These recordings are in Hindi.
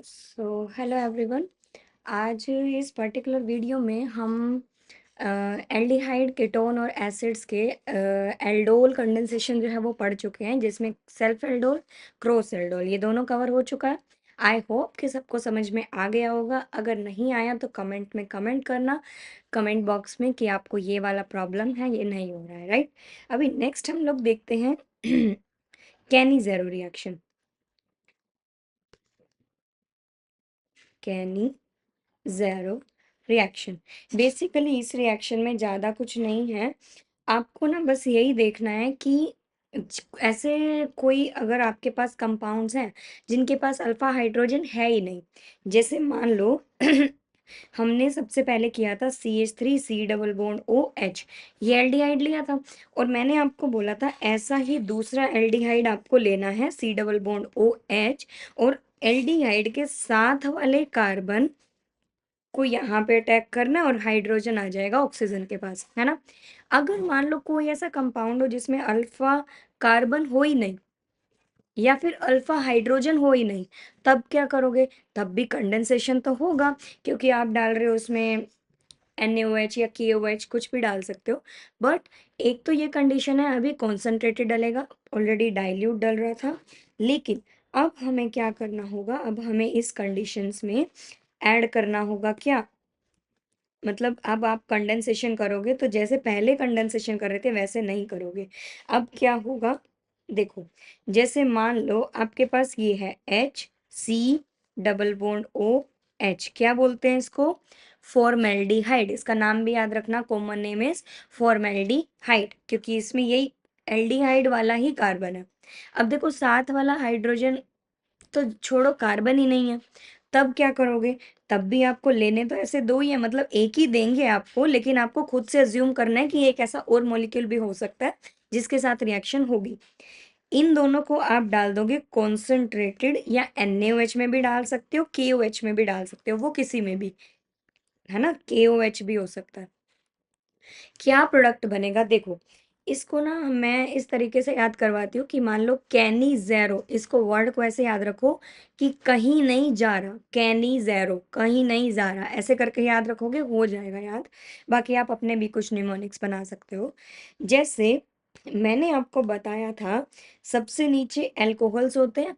So hello everyone. आज इस पर्टिकुलर वीडियो में हम एल्डिहाइड कीटोन और एसिड्स के एल्डोल कंडेंसेशन जो है वो पढ़ चुके हैं, जिसमें सेल्फ एल्डोल, क्रॉस एल्डोल ये दोनों कवर हो चुका है। आई होप कि सबको समझ में आ गया होगा। अगर नहीं आया तो कमेंट में कमेंट करना, कमेंट बॉक्स में, कि आपको ये वाला प्रॉब्लम है, ये नहीं हो रहा है, राइट। अभी नेक्स्ट हम लोग देखते हैं कैनी ज़ेरो रिएक्शन। कैनी ज़ेरो रिएक्शन, बेसिकली इस रिएक्शन में ज़्यादा कुछ नहीं है। आपको ना बस यही देखना है कि ऐसे कोई अगर आपके पास कंपाउंड्स हैं जिनके पास अल्फा हाइड्रोजन है ही नहीं, जैसे मान लो हमने सबसे पहले किया था CH3 C double bond OH, ये एल्डिहाइड लिया था। और मैंने आपको बोला था ऐसा ही दूसरा एल्डिहाइड आपको लेना है, C डबल बॉन्ड OH, और एल्डिहाइड के साथ वाले कार्बन को यहाँ पे अटैक करना है और हाइड्रोजन आ जाएगा ऑक्सीजन के पास, है ना। अगर मान लो कोई ऐसा कंपाउंड हो जिसमें अल्फा कार्बन हो ही नहीं या फिर अल्फा हाइड्रोजन हो ही नहीं, तब क्या करोगे? तब भी कंडेंसेशन तो होगा, क्योंकि आप डाल रहे हो उसमें NaOH या KOH, कुछ भी डाल सकते हो। बट एक तो ये कंडीशन है, अभी कॉन्सेंट्रेटेड डलेगा, ऑलरेडी डाइल्यूट डल रहा था। लेकिन अब हमें क्या करना होगा? अब हमें इस कंडीशंस में ऐड करना होगा क्या? मतलब अब आप कंडेंसेशन करोगे तो जैसे पहले कंडेंसेशन कर रहे थे वैसे नहीं करोगे। अब क्या होगा? देखो, जैसे मान लो आपके पास ये है HC डबल बॉन्ड OH, क्या बोलते हैं इसको? फॉर्मेल्डिहाइड। इसका नाम भी याद रखना, कॉमन नेम इज फॉर्मेल्डिहाइड, क्योंकि इसमें यही एल्डिहाइड वाला ही कार्बन है। अब देखो, साथ वाला हाइड्रोजन तो छोड़ो, कार्बन ही नहीं है, तब क्या करोगे? तब भी आपको लेने तो ऐसे दो ही है, मतलब एक ही देंगे आपको, लेकिन आपको खुद से अज्यूम करना है कि एक ऐसा और मॉलिक्यूल भी हो सकता है जिसके साथ रिएक्शन होगी। इन दोनों को आप डाल दोगे कॉन्सेंट्रेटेड, या NaOH में भी डाल सकते हो, KOH में भी डाल सकते हो, वो किसी में भी, है ना, KOH भी हो सकता है। क्या प्रोडक्ट बनेगा? देखो, इसको ना मैं इस तरीके से याद करवाती हूँ कि मान लो कैनी ज़ेरो, इसको वर्ड को ऐसे याद रखो कि कहीं नहीं जा रहा, कैनी ज़ेरो, कहीं नहीं जा रहा, ऐसे करके याद रखोगे, हो जाएगा याद। बाकी आप अपने भी कुछ निमोनिक्स बना सकते हो। जैसे मैंने आपको बताया था, सबसे नीचे एल्कोहल्स होते हैं,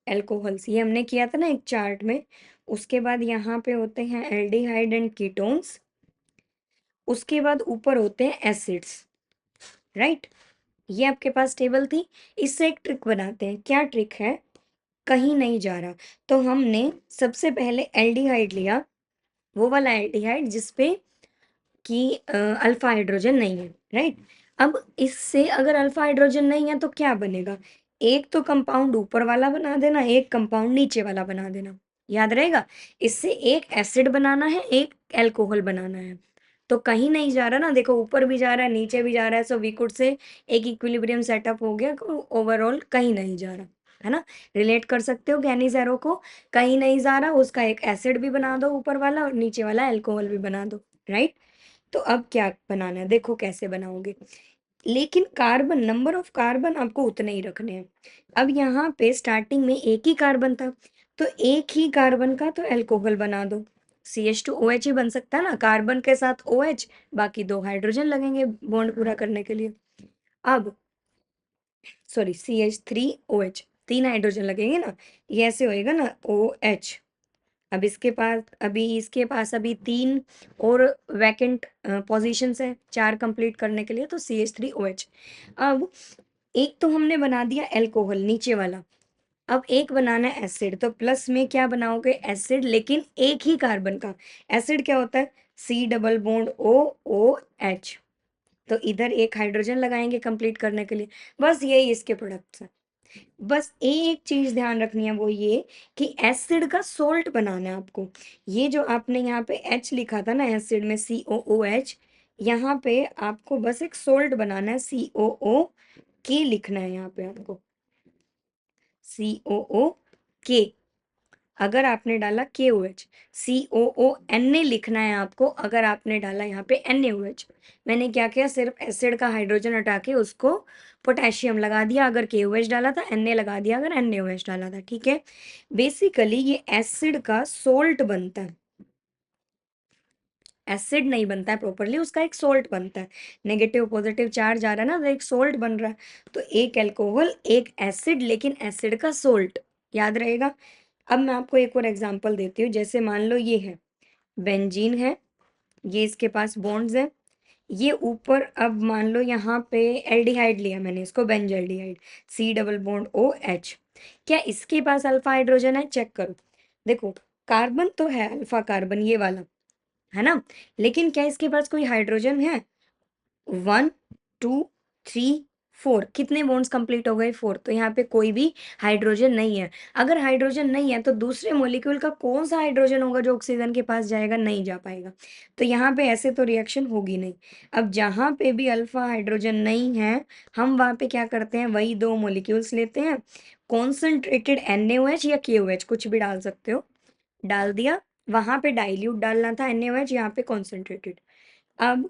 एल्कोहल्स, ये हमने किया था ना एक चार्ट में। उसके बाद यहाँ पे होते हैं एल्डिहाइड एंड कीटोन्स, उसके बाद ऊपर होते हैं एसिड्स, राइट। ये आपके पास टेबल थी। इससे एक ट्रिक बनाते हैं। क्या ट्रिक है? कहीं नहीं जा रहा, तो हमने सबसे पहले एल्डिहाइड लिया, वो वाला एल्डिहाइड जिसपे कि अल्फा हाइड्रोजन नहीं है, राइट। अब इससे अगर अल्फा हाइड्रोजन नहीं है तो क्या बनेगा? एक तो कंपाउंड ऊपर वाला बना देना, एक कंपाउंड नीचे वाला बना देना, याद रहेगा। इससे एक एसिड बनाना है, एक एल्कोहल बनाना है। तो कहीं नहीं जा रहा ना, देखो, ऊपर भी जा रहा है, नीचे भी जा रहा है, सो वी कुड से एक इक्विलिब्रियम सेटअप हो गया। ओवरऑल कहीं नहीं जा रहा, है ना। रिलेट कर सकते हो कैनी ज़ेरो को। कहीं नहीं जा रहा, उसका एक एसिड भी बना दो ऊपर वाला, और नीचे वाला एल्कोहल भी बना दो, राइट। तो अब क्या बनाना है? देखो कैसे बनाओगे। लेकिन कार्बन, नंबर ऑफ कार्बन आपको उतने ही रखने हैं। अब यहाँ पे स्टार्टिंग में एक ही कार्बन था, तो एक ही कार्बन का तो एल्कोहल बना दो। CH2OH ही बन सकता है ना, कार्बन के साथ OH, बाकी दो हाइड्रोजन लगेंगे बॉन्ड पूरा करने के लिए। अब सॉरी, CH3OH, तीन हाइड्रोजन लगेंगे ना, ये ऐसे होएगा ना OH। अब इसके पास अभी तीन और वैकेंट पोजीशंस है, चार कंप्लीट करने के लिए, तो CH3OH। अब एक तो हमने बना दिया एल्कोहल नीचे वाला, अब एक बनाना है एसिड, तो प्लस में क्या बनाओगे? एसिड, लेकिन एक ही कार्बन का। एसिड क्या होता है? C double bond OOH। तो इधर एक हाइड्रोजन लगाएंगे कंप्लीट करने के लिए। बस यही इसके प्रोडक्ट्स हैं। बस एक चीज ध्यान रखनी है, वो ये कि एसिड का सोल्ट बनाना है आपको। ये जो आपने यहाँ पे H लिखा था ना एसिड में, COOH, यहाँ पे आपको बस एक सोल्ट बनाना है, COOK लिखना है यहाँ पे आपको, COOK। अगर आपने डाला KOH, COO, Na लिखना है आपको। अगर आपने डाला यहाँ पे NaOH, मैंने क्या किया, सिर्फ एसिड का हाइड्रोजन हटा के उसको पोटेशियम लगा दिया। अगर KOH डाला था, Na लगा दिया अगर NaOH डाला था, ठीक है। बेसिकली ये एसिड का सोल्ट बनता है, एसिड नहीं बनता है प्रॉपरली, उसका एक सोल्ट बनता है। नेगेटिव पॉजिटिव चार्ज आ रहा है ना, तो एक सोल्ट बन रहा है। तो एक अल्कोहल, एक एसिड, लेकिन एसिड का सोल्ट, याद रहेगा। अब मैं आपको एक और एग्जांपल देती हूँ। जैसे मान लो ये है बेंजीन है, ये इसके पास बॉन्ड्स है, ये ऊपर, अब मान लो यहाँ पे एल्डिहाइड लिया मैंने, इसको benzaldehyde, C double bond OH। क्या इसके पास अल्फा हाइड्रोजन है? चेक करो, देखो कार्बन तो है, अल्फा कार्बन ये वाला, है ना। लेकिन क्या इसके पास कोई हाइड्रोजन है? 1 2 3 4, कितने बॉन्ड्स कंप्लीट हो गए? 4। तो यहाँ पे कोई भी हाइड्रोजन नहीं है। अगर हाइड्रोजन नहीं है तो दूसरे मॉलिक्यूल का कौन सा हाइड्रोजन होगा जो ऑक्सीजन के पास जाएगा? नहीं जा पाएगा। तो यहाँ पे ऐसे तो रिएक्शन होगी नहीं। अब जहाँ पे भी अल्फा हाइड्रोजन नहीं है, हम वहाँ पे क्या करते हैं, वही दो मॉलिक्यूल्स लेते हैं, कॉन्सेंट्रेटेड NaOH या KOH, कुछ भी डाल सकते हो, डाल दिया। वहां पे डाइल्यूट डालना था, NaOH, यहाँ पे कॉन्सेंट्रेटेड। अब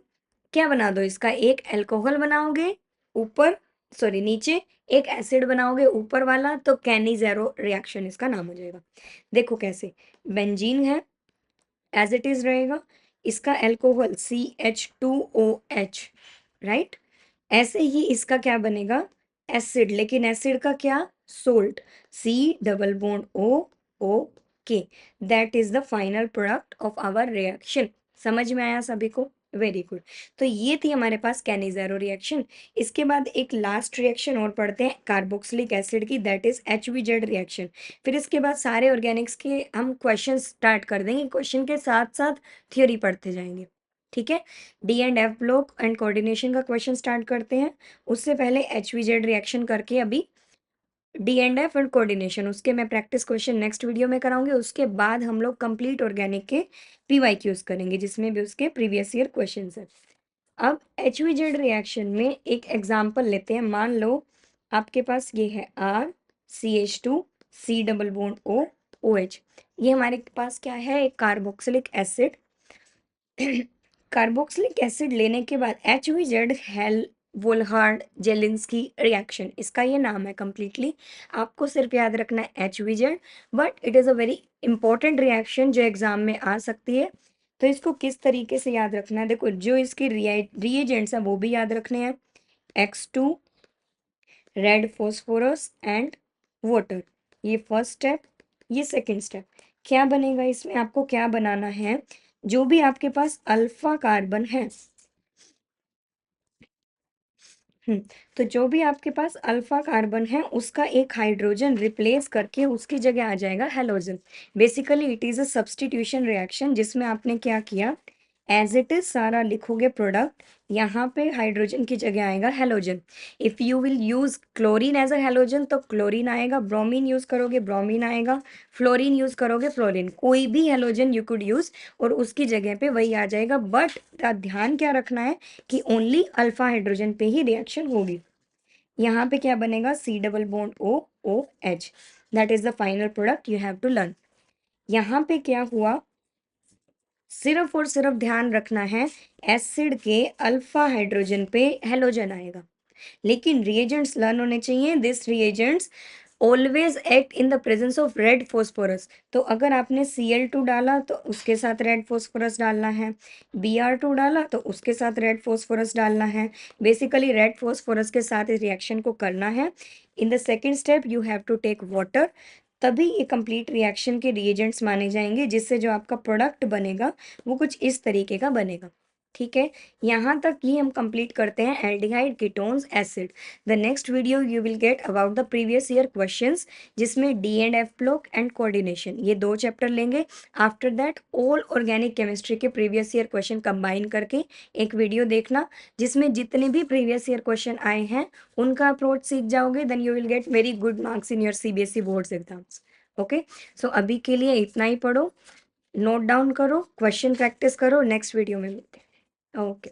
क्या बना दो इसका, एक अल्कोहल बनाओगे ऊपर, सॉरी नीचे, एक एसिड बनाओगे ऊपर वाला, तो कैनिजेरो रिएक्शन इसका नाम हो जाएगा। देखो कैसे, बेंजीन है, एज इट इज रहेगा, इसका अल्कोहल CH2OH, राइट। ऐसे ही इसका क्या बनेगा, एसिड, लेकिन एसिड का क्या, salt, C double bond O, that is the final product of our reaction. समझ में आया सभी को? Very good. तो ये थी हमारे पास कैनिजेरो रिएक्शन। इसके बाद एक लास्ट रिएक्शन और पढ़ते हैं कार्बोक्सिलिक एसिड की, दैट इज HVZ रिएक्शन। फिर इसके बाद सारे ऑर्गेनिक्स के हम क्वेश्चन स्टार्ट कर देंगे, क्वेश्चन के साथ साथ थ्योरी पढ़ते जाएंगे, ठीक है। D&F ब्लॉक एंड कोऑर्डिनेशन का क्वेश्चन स्टार्ट करते हैं। उससे पहले HVZ रिएक्शन करके अभी D&F एंड कोऑर्डिनेशन, उसके मैं प्रैक्टिस क्वेश्चन नेक्स्ट वीडियो में कराऊंगी। उसके बाद हम लोग कंप्लीट ऑर्गेनिक के PYQs करेंगे, जिसमें भी उसके प्रीवियस ईयर क्वेश्चन है। अब HVZ रिएक्शन में एक एग्जाम्पल लेते हैं। मान लो आपके पास ये है RCH2 C double bond OH, ये हमारे पास क्या है, एक कार्बोक्सिलिक एसिड। कार्बोक्सिलिक एसिड लेने के बाद HVZ, हेल वोल्हार्ड जेलिंस्की रिएक्शन, इसका ये नाम है कंप्लीटली। आपको सिर्फ याद रखना है HVZ, but it is a very important reaction जो एग्जाम में आ सकती है। तो इसको किस तरीके से याद रखना है, देखो जो इसके रिएजेंट्स हैं वो भी याद रखने हैं, X2, red phosphorus and water, ये फर्स्ट स्टेप, ये सेकंड स्टेप। क्या बनेगा इसमें, आपको क्या बनाना है, जो भी आपके पास अल्फा कार्बन है, हम्म, तो जो भी आपके पास अल्फा कार्बन है उसका एक हाइड्रोजन रिप्लेस करके उसकी जगह आ जाएगा halogen. Basically it is a substitution reaction, जिसमें आपने क्या किया, एज इट इज सारा लिखोगे प्रोडक्ट, यहाँ पे हाइड्रोजन की जगह आएगा halogen. If you will use chlorine as a halogen तो क्लोरीन आएगा, ब्रोमीन यूज करोगे ब्रोमीन आएगा, फ्लोरीन यूज करोगे फ्लोरीन, कोई भी हेलोजन यू कुड यूज और उसकी जगह पे वही आ जाएगा। बट ध्यान क्या रखना है कि ओनली अल्फा हाइड्रोजन पे ही रिएक्शन होगी। यहाँ पे क्या बनेगा, C double bond OH, that is the final product you have to learn. यहाँ पे क्या हुआ, सिर्फ और सिर्फ ध्यान रखना है, एसिड के अल्फा हाइड्रोजन पे हेलोजन आएगा, लेकिन रिएजेंट्स लर्न होने चाहिए। This reagents always act in the presence of red phosphorus. तो अगर आपने Cl2 डाला तो उसके साथ रेड फॉस्फोरस डालना है, Br2 डाला तो उसके साथ रेड फॉस्फोरस डालना है। बेसिकली रेड फॉस्फोरस के साथ इस रिएक्शन को करना है। In the second step you have to take water, तभी ये कंप्लीट रिएक्शन के रिएजेंट्स माने जाएंगे, जिससे जो आपका प्रोडक्ट बनेगा वो कुछ इस तरीके का बनेगा, ठीक है। यहाँ तक ये हम कंप्लीट करते हैं aldehyde ketones acid. The next video you will get about the previous year questions, जिसमें D&F ब्लॉक एंड कोऑर्डिनेशन, ये दो चैप्टर लेंगे। After that all organic chemistry के प्रीवियस ईयर क्वेश्चन कंबाइन करके एक वीडियो देखना, जिसमें जितने भी प्रीवियस ईयर क्वेश्चन आए हैं उनका अप्रोच सीख जाओगे। Then you will get very good marks in your CBSE boards exams. Okay, so अभी के लिए इतना ही पढ़ो, नोट डाउन करो, क्वेश्चन प्रैक्टिस करो, नेक्स्ट वीडियो में मिलते हैं। ओके।